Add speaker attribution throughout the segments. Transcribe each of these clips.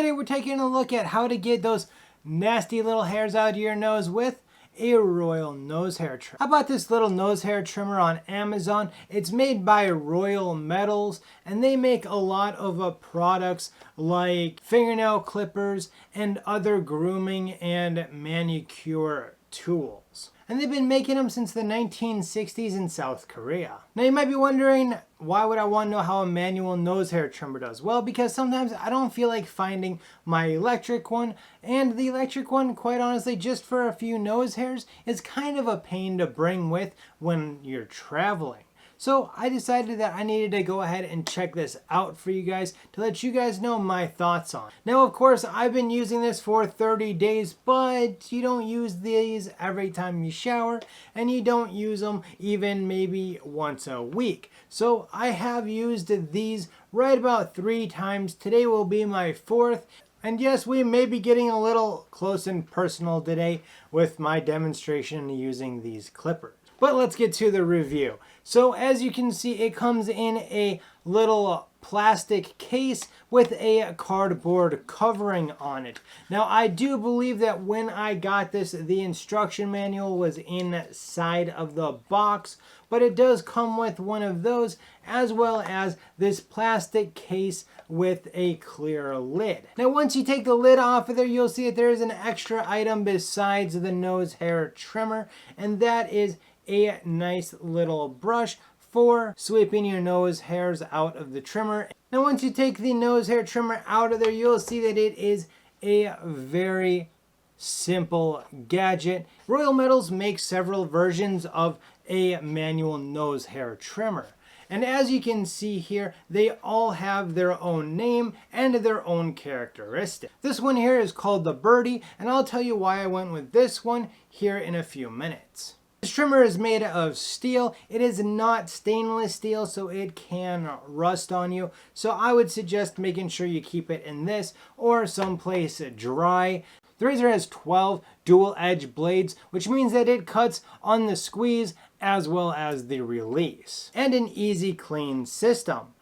Speaker 1: Today we're taking a look at how to get those nasty little hairs out of your nose with a Royal nose hair trimmer. How about this little nose hair trimmer on Amazon? It's made by Royal Metals, and they make a lot of products like fingernail clippers and other grooming and manicure tools. And they've been making them since the 1960s in South Korea. Now you might be wondering, why would I want to know how a manual nose hair trimmer does? Well, because sometimes I don't feel like finding my electric one, and the electric one, quite honestly, just for a few nose hairs, is kind of a pain to bring with when you're traveling. So I decided that I needed to go ahead and check this out for you guys to let you guys know my thoughts on it. Now, of course, I've been using this for 30 days, but you don't use these every time you shower, and you don't use them even maybe once a week. So I have used these right about 3 times. Today will be my 4th. And yes, we may be getting a little close and personal today with my demonstration using these clippers. But let's get to the review. So as you can see, it comes in a little plastic case with a cardboard covering on it. Now I do believe that when I got this, the instruction manual was inside of the box, but it does come with one of those, as well as this plastic case with a clear lid. Now once you take the lid off of there, you'll see that there is an extra item besides the nose hair trimmer, and that is a nice little brush for sweeping your nose hairs out of the trimmer. Now once you take the nose hair trimmer out of there, you'll see that it is a very simple gadget. Royal Metals makes several versions of a manual nose hair trimmer. And as you can see here, they all have their own name and their own characteristic. This one here is called the Birdie, and I'll tell you why I went with this one here in a few minutes. This trimmer is made of steel. It is not stainless steel, so it can rust on you. So I would suggest making sure you keep it in this or someplace dry. The razor has 12 dual edge blades, which means that it cuts on the squeeze as well as the release. And an easy clean system.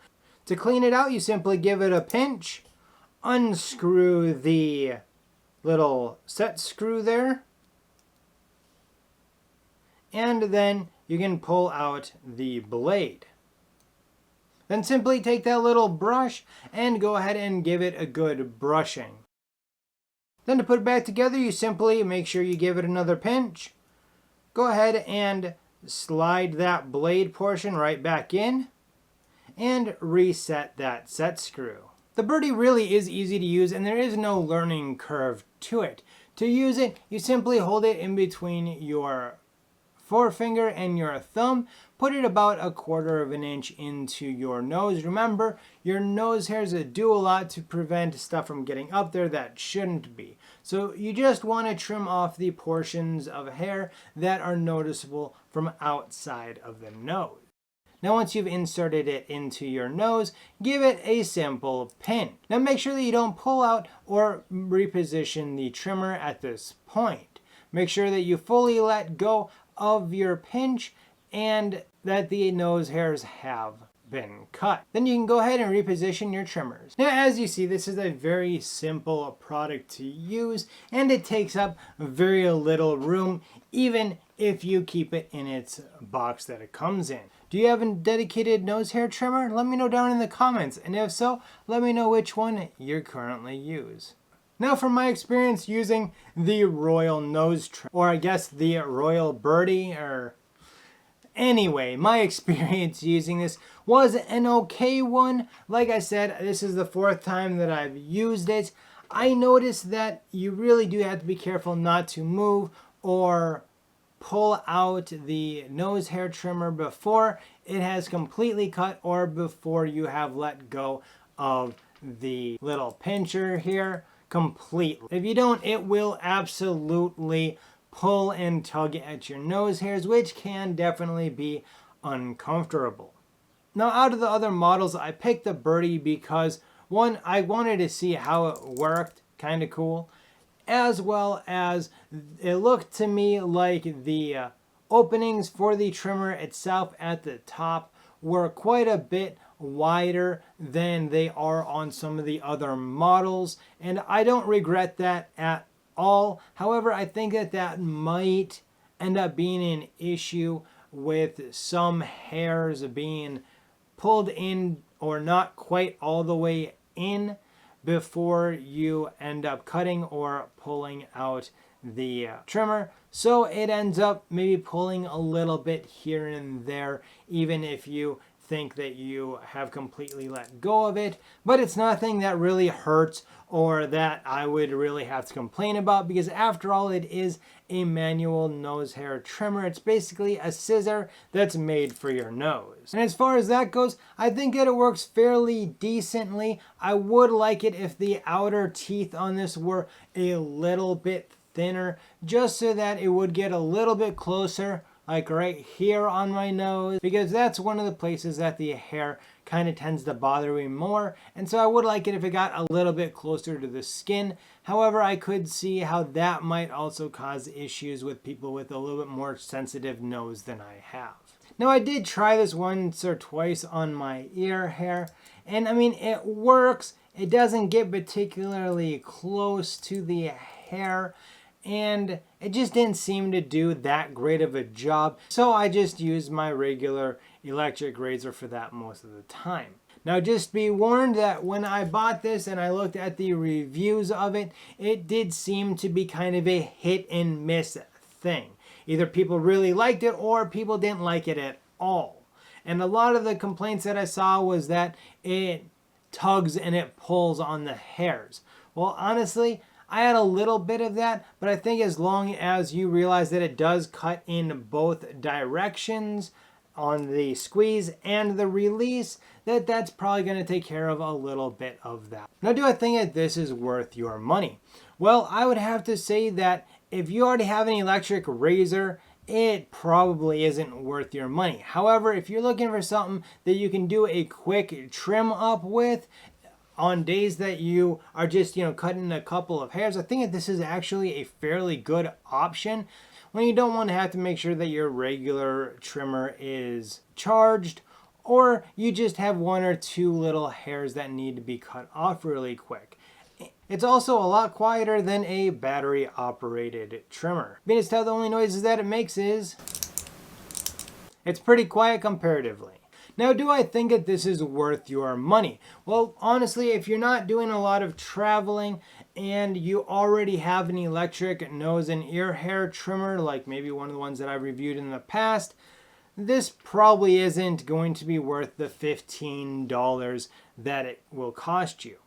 Speaker 1: To clean it out, you simply give it a pinch, unscrew the little set screw there, and then you can pull out the blade. Then simply take that little brush and go ahead and give it a good brushing. Then to put it back together, you simply make sure you give it another pinch. Go ahead and slide that blade portion right back in and reset that set screw. The Birdie really is easy to use, and there is no learning curve to it. To use it, you simply hold it in between your forefinger and your thumb. Put it about 1/4 of an inch into your nose. Remember, your nose hairs do a lot to prevent stuff from getting up there that shouldn't be. So you just want to trim off the portions of hair that are noticeable from outside of the nose. Now once you've inserted it into your nose, give it a simple pin. Now make sure that you don't pull out or reposition the trimmer at this point. Make sure that you fully let go of your pinch and that the nose hairs have been cut. Then you can go ahead and reposition your trimmers. Now as you see, this is a very simple product to use, and it takes up very little room even if you keep it in its box that it comes in. Do you have a dedicated nose hair trimmer? Let me know down in the comments, and if so, let me know which one you currently use. Now from my experience using the Royal nose trimmer, or I guess the Royal Birdie, or anyway, my experience using this was an okay one. Like I said, this is the 4th time that I've used it. I noticed that you really do have to be careful not to move or pull out the nose hair trimmer before it has completely cut or before you have let go of the little pincher here completely. If you don't, it will absolutely pull and tug at your nose hairs, which can definitely be uncomfortable. Now out of the other models, I picked the Birdie because one, I wanted to see how it worked, kind of cool, as well as it looked to me like the openings for the trimmer itself at the top were quite a bit wider than they are on some of the other models, and I don't regret that at all. However, I think that that might end up being an issue with some hairs being pulled in or not quite all the way in before you end up cutting or pulling out the trimmer. So it ends up maybe pulling a little bit here and there, even if you think that you have completely let go of it. But it's nothing that really hurts or that I would really have to complain about, because after all, it is a manual nose hair trimmer. It's basically a scissor that's made for your nose. And as far as that goes, I think that it works fairly decently. I would like it if the outer teeth on this were a little bit thinner, just so that it would get a little bit closer, like right here on my nose, because that's one of the places that the hair kind of tends to bother me more. And so I would like it if it got a little bit closer to the skin. However, I could see how that might also cause issues with people with a little bit more sensitive nose than I have. Now, I did try this once or twice on my ear hair, and I mean, it works. It doesn't get particularly close to the hair, and it just didn't seem to do that great of a job. So I just used my regular electric razor for that most of the time. Now, just be warned that when I bought this and I looked at the reviews of it, it did seem to be kind of a hit and miss thing. Either people really liked it or people didn't like it at all. And a lot of the complaints that I saw was that it tugs and it pulls on the hairs. Well, honestly, I had a little bit of that, but I think as long as you realize that it does cut in both directions on the squeeze and the release, that's probably going to take care of a little bit of that. Now, do I think that this is worth your money? Well, I would have to say that if you already have an electric razor, it probably isn't worth your money. However, if you're looking for something that you can do a quick trim up with, on days that you are just, cutting a couple of hairs, I think that this is actually a fairly good option when you don't want to have to make sure that your regular trimmer is charged, or you just have one or two little hairs that need to be cut off really quick. It's also a lot quieter than a battery operated trimmer. Because the only noises that it makes is, it's pretty quiet comparatively. Now, do I think that this is worth your money? Well, honestly, if you're not doing a lot of traveling and you already have an electric nose and ear hair trimmer, like maybe one of the ones that I've reviewed in the past, this probably isn't going to be worth the $15 that it will cost you.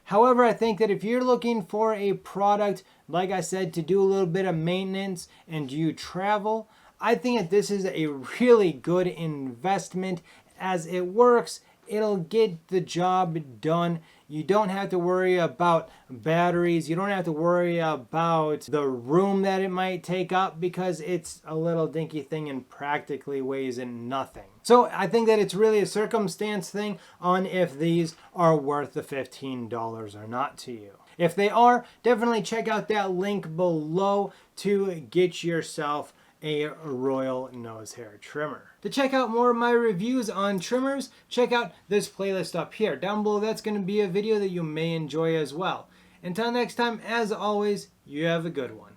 Speaker 1: However, I think that if you're looking for a product, like I said, to do a little bit of maintenance and you travel, I think that this is a really good investment. As it works, it'll get the job done. You don't have to worry about batteries. You don't have to worry about the room that it might take up, because it's a little dinky thing and practically weighs in nothing. So I think that it's really a circumstance thing on if these are worth the $15 or not to you. If they are, definitely check out that link below to get yourself a Royal nose hair trimmer. To check out more of my reviews on trimmers, check out this playlist up here. Down below, that's going to be a video that you may enjoy as well. Until next time, as always, you have a good one.